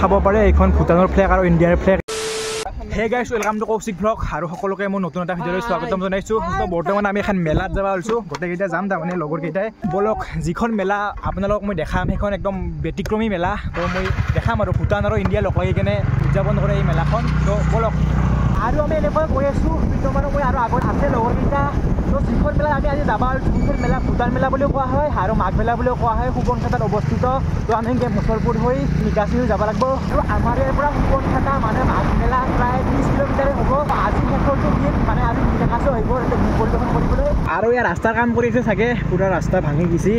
চাব পাৰে এইখন ভূটানৰ ফ্লেগ আৰু ইণ্ডিয়াৰ ফ্লেগ। হে গাইছ, ৱেলকাম টু কৌশিক ব্লগ আৰু সকলোকে মই নতুন এটা ভিডিঅ'লৈ স্বাগতম জনাইছোঁ। বৰ্তমান আমি এখন মেলাত যাব ওলাইছোঁ, গোটেইকেইটা যাম তাৰমানে লগৰকেইটাই। বলক যিখন মেলা আপোনালোকক মই দেখাম সেইখন একদম ব্যতিক্ৰমী মেলা। তো মই দেখাম আৰু ভূটান আৰু ইণ্ডিয়া লগ লাগি কেনে উদযাপন কৰে এই মেলাখন। তো বলক। আৰু আমি এনেকৈ গৈ আছোঁ বৰ্তমান মই আৰু আগত আছে লগৰকেইটা। তো যিখন মেলা আমি আজি যাব ওলাইছোঁ সেইখন মেলা ভূটান মেলা বুলিও কোৱা হয় আৰু মাঘ মেলা বুলিও কোৱা হয়। সুবনখাটাত অৱস্থিত। তো আমি এনেকৈ মুছলপুৰ হৈ নিকাচি হৈ যাব লাগিব। আৰু আমাৰ ইয়াৰ পৰা সুবনখাটা মানে মাঘ মেলা প্ৰায় 30 কিলোমিটাৰে হ'ব। আজি শেষৰটো দিন মানে আজি নিকাচি আহিব পৰিদৰ্শন কৰিবলৈ। আৰু ইয়াৰ ৰাস্তাৰ কাম কৰিছে চাগে, পুৰা ৰাস্তা ভাঙি গৈছে,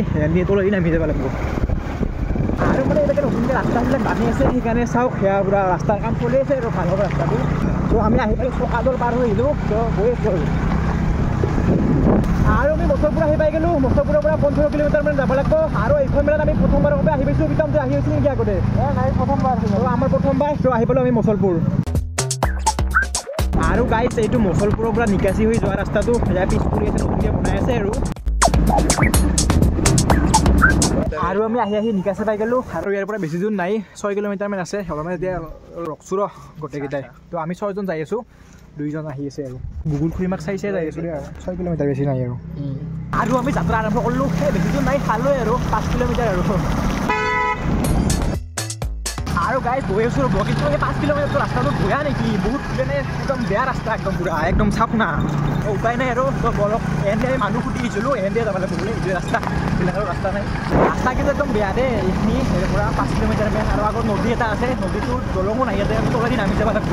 তললৈ নামি যাব লাগিব। আৰু মানে এনেকৈ নতুনকৈ ৰাস্তাবিলাক বান্ধি আছে, সেইকাৰণে চাওক সেয়া পুৰা ৰাস্তাৰ কাম চলি আছে আৰু ভাল হ'ব ৰাস্তাটো। তো আমি আহি পেলাই চকাদল পাৰ হৈ আহিলোঁ। তো গৈ আছোঁ আৰু আমি মুছলপুৰ আহি পাই গ'লোঁ। মুছলপুৰৰ পৰা 15 কিলোমিটাৰমান যাব লাগিব। আৰু এইখন মেলাত আমি প্ৰথমবাৰৰ বাবে আহি পাইছোঁ। বিতমটো আহি আছিল নেকি আগতে? নাই, প্ৰথমবাৰ। আমাৰ প্ৰথমবাৰ। তো আহি পালোঁ আমি মুছলপুৰ। আৰু গাইছ, এইটো মুছলপুৰৰ পৰা নিকাচি হৈ যোৱা ৰাস্তাটো ইয়াৰ পিছ পৰি আছে, নতুনকৈ বনাই আছে আৰু আমি আহি নিকাচি পাই গ'লোঁ। আৰু ইয়াৰ পৰা বেছি দূৰ নাই, 6 কিলোমিটাৰমান আছে। অলপমান এতিয়া ৰখছোঁ গোটেইকেইটাই। তো আমি 6জন যাই আছোঁ, 2জন আহি আছে আৰু গুগল খুৰীমাক চাইছে যাই আছোঁ আৰু 6 কিলোমিটাৰ বেছি নাই আৰু আমি যাত্ৰা আৰম্ভ কৰিলোঁ। সেই বেছি দূৰ নাই, খালোৱে আৰু 5 কিলোমিটাৰ আৰু গাইজ গৈ আছোঁ ৰ'ব। কিন্তু এই 5 কিলোমিটাৰটো ৰাস্তাটো বেয়া নেকি? বহুত মানে একদম বেয়া ৰাস্তা, একদম পুৰা একদম চাপ না। উপায় নাই আৰু বলক। এনে আমি মানুহ ফুটি গৈছিলোঁ, এনে যাব লাগিব বোলে। এইটো ৰাস্তাবিলাকৰ ৰাস্তা নাই, ৰাস্তা কিন্তু একদম বেয়া দেই। এইখিনি পৰা 5 কিলোমিটাৰমান আৰু আগত নদী এটা আছে, নদীটোৰ দলঙো নাই, ইয়াতে তলেদি নামি যাব লাগিব।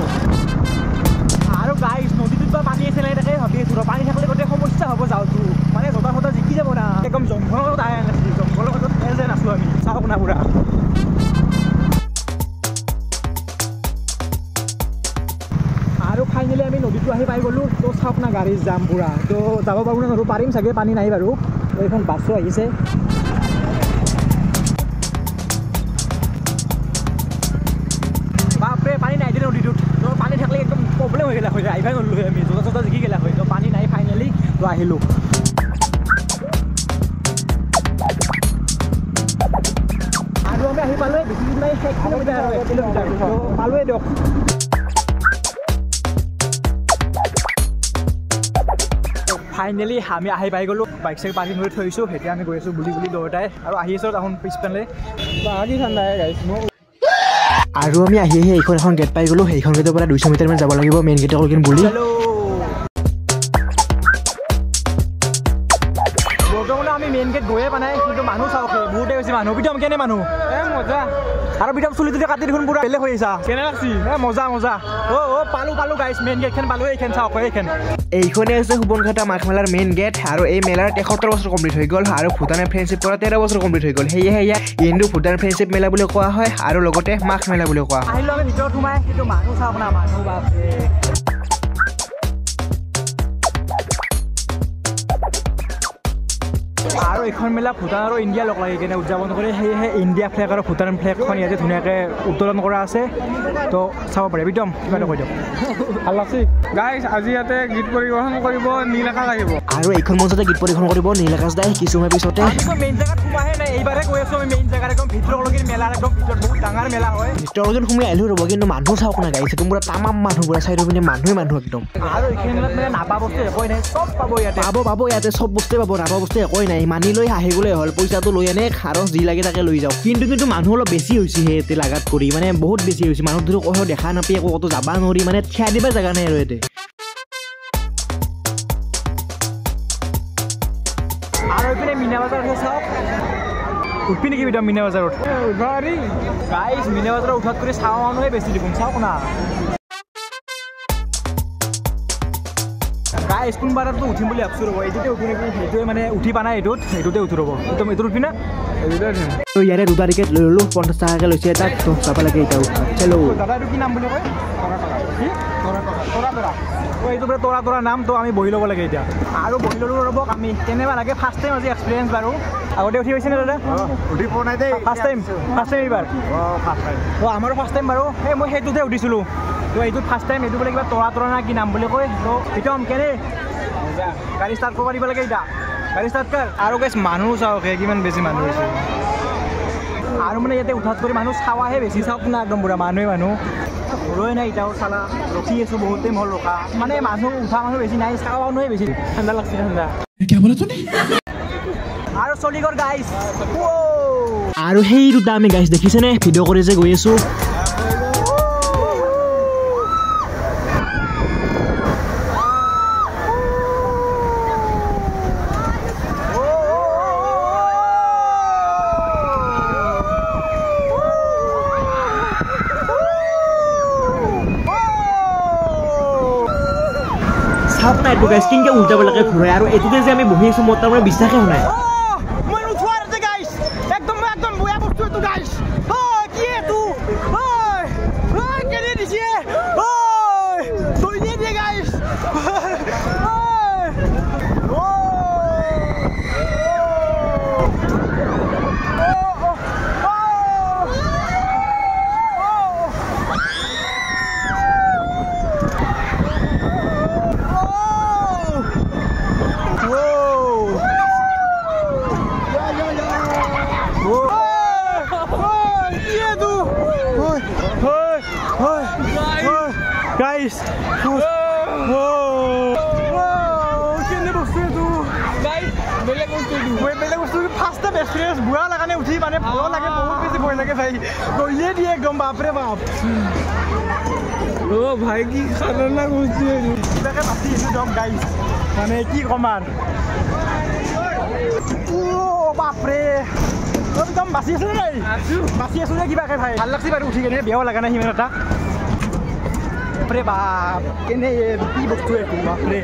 আৰু গাইজ নদীটোত বা পানী আছে নাই তাকে ভাবি আছোঁ। পানী থাকিলে গোটেই সমস্যা হ'ব যাওঁতো, মানে জোতা জিকি যাব না। একদম জংঘলত আহে নাছিল, জংঘলৰ মাজত যে নাছিলোঁ আমি, চাওক না পুৰা। আৰু ফাইনেলি আমি নদীটো আহি পাই গ'লোঁ। তো চাওক না গাড়ীৰ যাম পুৰা। তো যাব পাৰোঁ নে নোৱাৰোঁ? পাৰিম চাগে, পানী নাই বাৰু। এইখন বাছো আহিছে। বাপৰে, পানী নাই দিয়ে নদীটোত। তো পানী থাকিলে একদম প্ৰব্লেম হৈ গ'লা হয়, আহিবাই গ'লোঁ আমি, জোতা জিকি গ'লা হয়। তো পানী নাই ফাইনেলি। তো আহিলোঁ আৰু আমি আহি পালোঁ। বেছি দূৰ নাই, 1 কিলোমিটাৰ আৰু 1 কিলোমিটাৰ। তো পালোঁৱে দিয়ক। ফাইনেলি আমি আহি পাই গ'লোঁ। বাইক চাইক পাৰ্কিং কৰি থৈছোঁ। এতিয়া আমি গৈ আছোঁ বুলি দৌৰটাই আৰু আহি আছোঁ এখন পিছফালে। বাকী ঠাণ্ডা গাইছ। আৰু আমি আহি এইখন এখন গেট পাই গ'লোঁ। সেইখন গেটৰ পৰা 200 মিটাৰমান যাব লাগিব মেইন গেটৰ বুলি। বৰ্তমানে আমি মেইন গেট গৈয়ে পোৱা নাই, কিন্তু মানুহ চাওক বহুতে হৈছে মানুহ। বিতম কেনে মানুহ মজা। আৰু বিতম চুলি তুলি কাটি দেখোন পুৰা বেলেগ হৈ আহিছা, কেনে লাগছি? মজা মজা। পালোঁ গাইছ, মেইন গেটখন পালোঁ। এইখন চাওক, এইখনে হৈছে সুবনখাটা মাঘ মেলাৰ মেইন গেট। আৰু এই মেলাৰ 73 বছৰ কমপ্লিট হৈ গ'ল আৰু ভূটানে ফ্ৰেণ্ডশ্বিপ কৰা 13 বছৰ কমপ্লিট হৈ গ'ল। সেয়েহে ইয়াক ইণ্ডো ভূটান ফ্ৰেণ্ডশ্বিপ মেলা বুলি কোৱা হয় আৰু লগতে মাঘ মেলা বুলি কোৱা হয়। আহিলোঁ আমি ভিতৰত সোমাই, কিন্তু মানুহ চাওক না, মানুহ বাপৰে। আৰু এইখন মেলা ভূটান আৰু ইণ্ডিয়া লগ লাগি কিনে উদযাপন কৰে। সেয়েহে ইণ্ডিয়া ফ্লেগ আৰু ভূটান ফ্লেগখন ইয়াতে ধুনীয়াকৈ উত্তোলন কৰা আছে। তো চাব পাৰে। বিতম কিবা এটা কৈ দিয়ক। ভাল লাগছে গাইজ। আজি ইয়াতে গীত পৰিৱেশন কৰিব নীল আকাশ আহিব আৰু এইখন মঞ্চতে গীত পৰিৱেশন কৰিব নীল আকাশ দাই কিছু সময় পিছতে। মেইন জেগাত সোমাহে নাই, এইবাৰে কৈ আছোঁ আমি মেইন জেগাত একদম ভিতৰলৈকে মেলাৰ একদম ভিতৰত বহুত ডাঙৰ মেলা হয়। ভিতৰলৈকে সোমাই আহিলোঁ ৰ'ব, কিন্তু মানুহ চাওক না গাইছে, একদম পুৰা তামাম মানুহ, পুৰা চাইডৰ পিনে মানুহ একদম। আৰু এইখিনি মেলাত মানে নাপা বস্তু একোৱেই নাই, চব পাব ইয়াতে। পাব ইয়াতে চব বস্তুৱে পাব, নাপা বস্তু একোৱেই নাই। মানি লৈ আহি গ'লে হ'ল, পইচাটো লৈ আনে আৰু যি লাগে তাকে লৈ যাওঁ। কিন্তু মানুহ অলপ বেছি হৈছে ইয়াতে লাগাত কৰি, মানে বহুত বেছি হৈছে। মানুহ ধৰক কথা দেখা নাপায়, একো ক'তো যাব নোৱাৰি, মানে থিয়া দিবা জেগা নাই আৰু ইয়াতে। আৰু এইপিনে মিনা বজাৰ আছে চাওক। উঠবি নেকি বিতম মিনা বজাৰত? গাইজ মিনা বজাৰত উঠাত কৰি চাওঁ মানুহে বেছি দেখোন, চাওক না। গাইজ কোনবাৰতো উঠিম বুলি ভাবছোঁ ৰ'ব। এইটোতে উঠো নেকি? সেইটোৱে মানে উঠি পা নাই, এইটোতে উঠো ৰ'ব। একদম এইটোত উঠবি না? তো ইয়াৰে 2টা টিকেট লৈ ল'লোঁ, 50 টাকাকৈ লৈছে তাত। তো যাব লাগে এতিয়া উঠা। হেল্ল' দাদা, এইটো কি নাম বুলি কয়? এইটো বোলে তৰা নাম। তো আমি বহি ল'ব লাগে এতিয়া। আৰু বহি ল'লোঁ ৰ'ব আমি। কেনেবা লাগে? ফাৰ্ষ্ট টাইম আজি এক্সপিৰিয়েঞ্চ বাৰু। আগতে উঠি পাইছেনে দাদা? উঠি পোৱা নাই দেই, ফাৰ্ষ্ট টাইম এইবাৰ। তো আমাৰো ফাৰ্ষ্ট টাইম বাৰু। মই সেইটোতে উঠিছিলোঁ। তো এইটোত ফাৰ্ষ্ট টাইম। এইটো বোলে কিবা তৰা না কি নাম বুলি কয়। তো একদম কেনে গাড়ী ষ্টাৰ্ট কৰিব দিব লাগে এতিয়া। গাড়ী ষ্টাৰ্ট কৰ। আৰু গাইছ মানুহ চাওক কিমান বেছি মানুহ হৈছে। আৰু মানে ইয়াতে উঠাত কৰি মানুহ চাৱাহে বেছি চাওক না একদম বুঢ়া মানুহে মানুহ ৰৈ নাই এতিয়াও চালা ৰখি আছোঁ বহুত টাইম হ'ল ৰখা মানে মানুহ উঠা মানুহ বেছি নাই চাৱা মানুহে বেছি ঠাণ্ডা লাগছে ঠাণ্ডা আৰু চলি গ'ল গাইছ আৰু সেই দুটা আমি গাইছ দেখিছেনে ভিডিঅ' কৰি যে গৈ আছোঁ চাওক না এইটো গাইছ কেনেকৈ উল্টাবিলাকে ঘূৰাই আৰু এইটোতে যে আমি বহি আছোঁ মোৰ তাৰমানে বিশ্বাসে হোৱা নাই Guys, কেনে বস্তু এইটো গাইছ বেলেগ বস্তু ফাৰ্ষ্ট টাইম এক্সপিৰিয়েঞ্চ বুঢ়া লাগানে উঠি মানে ভয় লাগে বহুত বেছি ভয় লাগে ভাই গলিয়ে দিয়ে একদম বাপৰে বাপ ভাই কি খাতৰনাক বস্তু কিবাকে বাচি আছোঁ দম গাইছ মানে কি ক'ম আৰু বাপৰে একদম বাচি আছোঁ নাই বাচি আছোঁ নে কিবাকে ভাই ভাল লাগছে বাৰু উঠি কেনে বেয়াও লগা নাই সিমান এটা বাপৰে বাপ কেনে কি বস্তু এইটো বাপৰে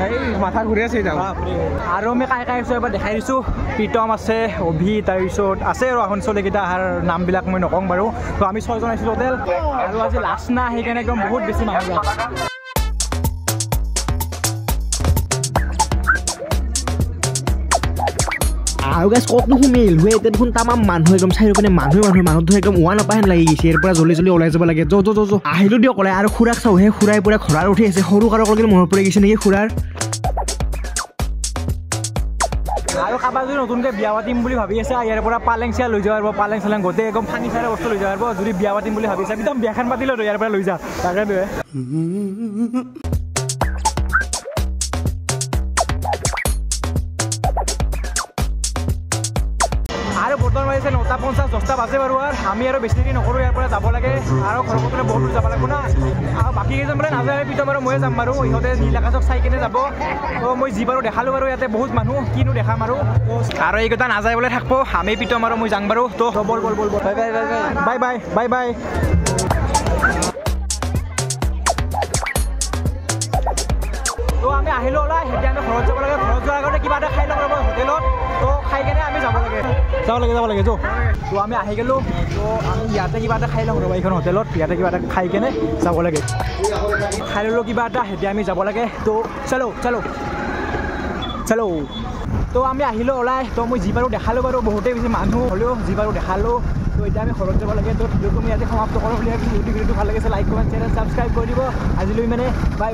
এই মাথা ঘূৰি আছে বাপৰে আৰু আমি কাই কাই আছোঁ এবাৰ দেখাই দিছোঁ প্ৰীতম আছে অভি তাৰপিছত আছে আৰু এখন চলিকেইটা অহাৰ নামবিলাক মই নকওঁ বাৰু তো আমি 6জন আহিছোঁ টোটেল আৰু আজি লাষ্ট না সেইকাৰণে একদম বহুত বেছি মানুহ যায় আৰু গাইছ কওক নুশুনিল হৈ এতিয়া দেখোন তামাম মানুহ একদম চাই পিনে মানুহটো একদম ওৱা নাপায় হেন লাগি গৈছে ইয়াৰ পৰা জল্দি ওলাই যাব লাগে আহিলোঁ দিয়ক ক'লে আৰু খুৰাক চাওঁ সেই খুৰাই পুৰা ঘোঁৰাত উঠি আছে সৰু কাৰক কিন্তু মনত পৰি গৈছে নেকি খুৰাৰ আৰু কাৰোবাৰ যদি নতুনকৈ বিয়া পাতিম বুলি ভাবি আছে ইয়াৰ পৰা পালেং চিয়া লৈ যাব পাৰিব পালেং চালেং গোটেই একদম ফানি চাৰা বস্তু লৈ যাব পাৰিব যদি বিয়া পাতিম বুলি ভাবিছে একদম বিয়াখন পাতিলোঁ ইয়াৰ পৰা লৈ যা তাকে আৰু বৰ্তমান বাজিছে 9:50 10টা বাজে বাৰু আৰু আমি আৰু বেছি দেৰি নকৰোঁ ইয়াৰ পৰা যাব লাগে আৰু ঘৰৰ পৰা বহুত দূৰ যাব লাগিব না আৰু বাকী কেইজন বোলে নাযায় পিছত বাৰু ময়ে যাম বাৰু ইহঁতে নীল আকাশক চাই কেনে যাব তো মই যি বাৰু দেখালোঁ বাৰু ইয়াতে বহুত মানুহ কিনো দেখাম আৰু এইকেইটা নাযায় বোলে থাকিব আমি পিতম আৰু মই যাম বাৰু তো বল বাই বাই তো আমি আহিলোঁ ওলাই এতিয়া আমি ঘৰত যাব লাগে ঘৰত যোৱাৰ আগতে কিবা এটা খাই ল'ব লাগিব হোটেলত তো খাই কেনে আমি যাব লাগে তো আমি আহি গ'লোঁ তো আমি ইয়াতে কিবা এটা খাই ল'ম ৰ'বা এইখন হোটেলত ইয়াতে কিবা এটা খাই কেনে যাব লাগে খাই ল'লোঁ কিবা এটা এতিয়া আমি যাব লাগে তো চলো তো আমি আহিলোঁ ওলাই তো মই যি বাৰু দেখালোঁ বাৰু বহুতেই বেছি মানুহ হ'লেও যি বাৰু দেখালোঁ তো এতিয়া আমি ঘৰত যাব লাগে তো ভিডিঅ'টো মই ইয়াতে সমাপ্ত কৰোঁ বুলি ভাবিছোঁ ভিডিঅ'টো ভাল লাগিছে লাইক কমেণ্ট চেনেল ছাবস্ক্ৰাইব কৰি দিব আজিলৈ মানে বাই